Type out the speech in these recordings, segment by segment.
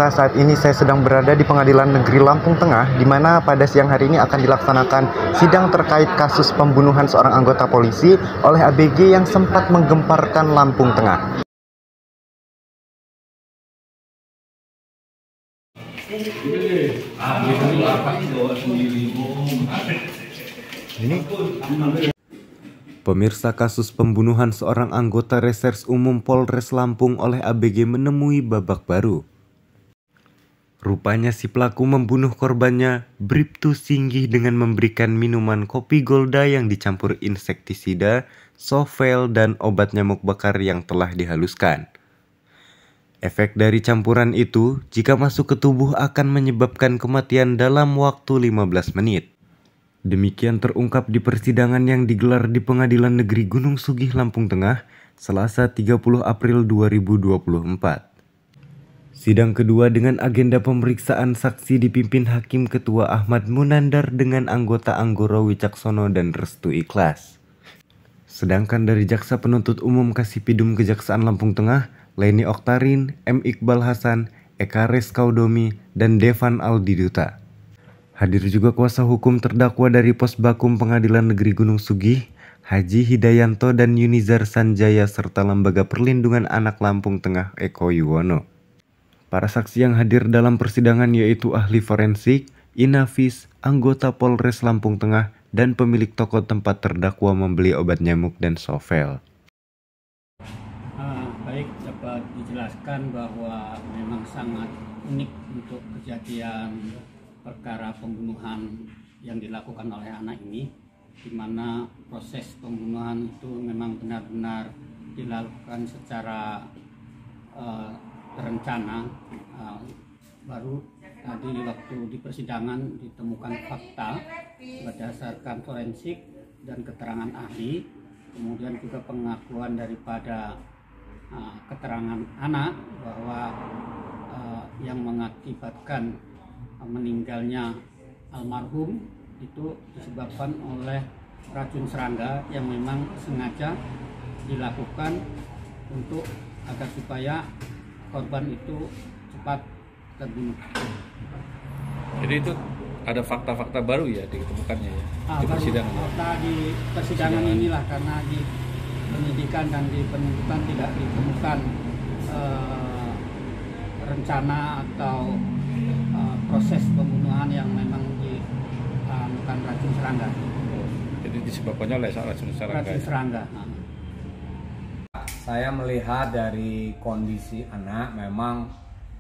pemirsa, saat ini saya sedang berada di Pengadilan Negeri Lampung Tengah, di mana pada siang hari ini akan dilaksanakan sidang terkait kasus pembunuhan seorang anggota polisi oleh ABG yang sempat menggemparkan Lampung Tengah. Pemirsa, kasus pembunuhan seorang anggota Reserse Umum Polres Lampung oleh ABG menemui babak baru. Rupanya si pelaku membunuh korbannya Bribtu Singgih dengan memberikan minuman kopi Golda yang dicampur insektisida, sovel, dan obat nyamuk bakar yang telah dihaluskan. Efek dari campuran itu, jika masuk ke tubuh akan menyebabkan kematian dalam waktu 15 menit. Demikian terungkap di persidangan yang digelar di Pengadilan Negeri Gunung Sugih, Lampung Tengah, Selasa 30 April 2024. Sidang kedua dengan agenda pemeriksaan saksi dipimpin Hakim Ketua Ahmad Munandar dengan anggota Anggoro Wicaksono dan Restu Ikhlas. Sedangkan dari Jaksa Penuntut Umum Kasipidum Kejaksaan Lampung Tengah, Leni Oktarin, M. Iqbal Hasan, Eka Reskaudomi, dan Devan Aldiduta. Hadir juga kuasa hukum terdakwa dari Posbakum Pengadilan Negeri Gunung Sugih, Haji Hidayanto dan Yunizar Sanjaya serta Lembaga Perlindungan Anak Lampung Tengah Eko Yuwono. Para saksi yang hadir dalam persidangan yaitu ahli forensik, Inafis, anggota Polres Lampung Tengah, dan pemilik toko tempat terdakwa membeli obat nyamuk dan sovel. Baik, dapat dijelaskan bahwa memang sangat unik untuk kejadian perkara pembunuhan yang dilakukan oleh anak ini, di mana proses pembunuhan itu memang benar-benar dilakukan secara terencana. Baru tadi waktu di persidangan ditemukan fakta berdasarkan forensik dan keterangan ahli, kemudian juga pengakuan daripada keterangan anak bahwa yang mengakibatkan meninggalnya almarhum itu disebabkan oleh racun serangga yang memang sengaja dilakukan untuk agar supaya korban itu cepat terbunuh. Jadi itu ada fakta-fakta baru ya ditemukannya ya di persidangan. Fakta di persidangan inilah, karena di penyidikan dan di penuntutan tidak ditemukan rencana atau proses pembunuhan yang memang dilakukan racun serangga. Jadi disebabkannya oleh racun serangga. Racun serangga. Saya melihat dari kondisi anak memang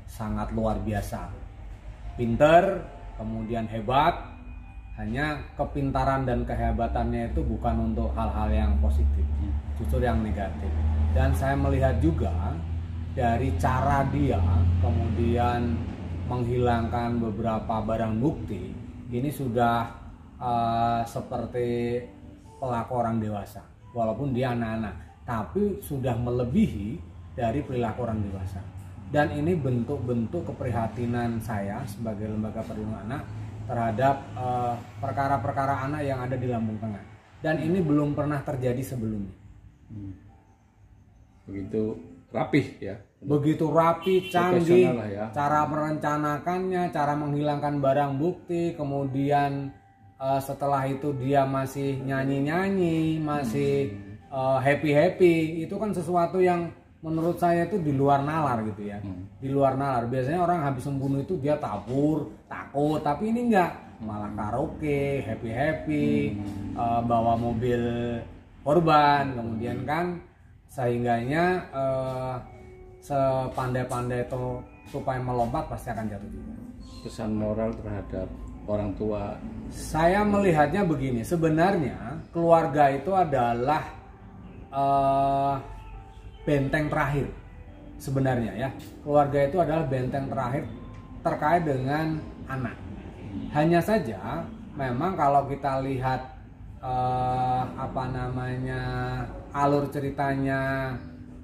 sangat luar biasa. Pinter, kemudian hebat. Hanya kepintaran dan kehebatannya itu bukan untuk hal-hal yang positif, justru yang negatif. Dan saya melihat juga dari cara dia kemudian menghilangkan beberapa barang bukti, ini sudah seperti pelaku orang dewasa, walaupun dia anak-anak, tapi sudah melebihi dari perilaku orang dewasa. Dan ini bentuk-bentuk keprihatinan saya sebagai lembaga perlindungan anak terhadap perkara-perkara anak yang ada di Lampung Tengah. Dan ini belum pernah terjadi sebelumnya. Begitu rapih ya. Begitu rapi, canggih, ya. Cara merencanakannya, cara menghilangkan barang bukti, kemudian setelah itu dia masih nyanyi-nyanyi, masih happy-happy. Itu kan sesuatu yang menurut saya itu di luar nalar gitu ya. Di luar nalar. Biasanya orang habis membunuh itu dia takut, tapi ini enggak. Malah karaoke, happy-happy, bawa mobil korban, kemudian kan sehingganya sepandai-pandai tupai melompat pasti akan jatuh juga. Pesan moral terhadap orang tua. Saya melihatnya begini, sebenarnya keluarga itu adalah benteng terakhir. Sebenarnya ya, keluarga itu adalah benteng terakhir terkait dengan anak. Hanya saja memang kalau kita lihat alur ceritanya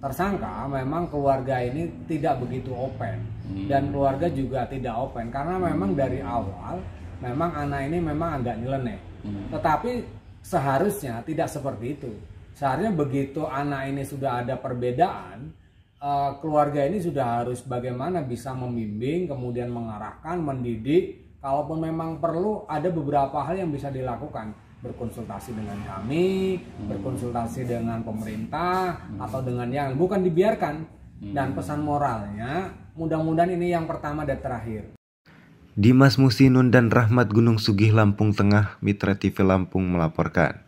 tersangka, memang keluarga ini tidak begitu open dan keluarga juga tidak open karena memang dari awal memang anak ini memang agak nyeleneh. Tetapi seharusnya tidak seperti itu. Seharusnya begitu anak ini sudah ada perbedaan, keluarga ini sudah harus bagaimana bisa membimbing, kemudian mengarahkan, mendidik. Kalaupun memang perlu, ada beberapa hal yang bisa dilakukan, berkonsultasi dengan kami, berkonsultasi dengan pemerintah, atau dengan yang bukan dibiarkan. Dan pesan moralnya, mudah-mudahan ini yang pertama dan terakhir. Dimas Musinun dan Rahmat Gunung Sugih, Lampung Tengah, Mitra TV Lampung melaporkan.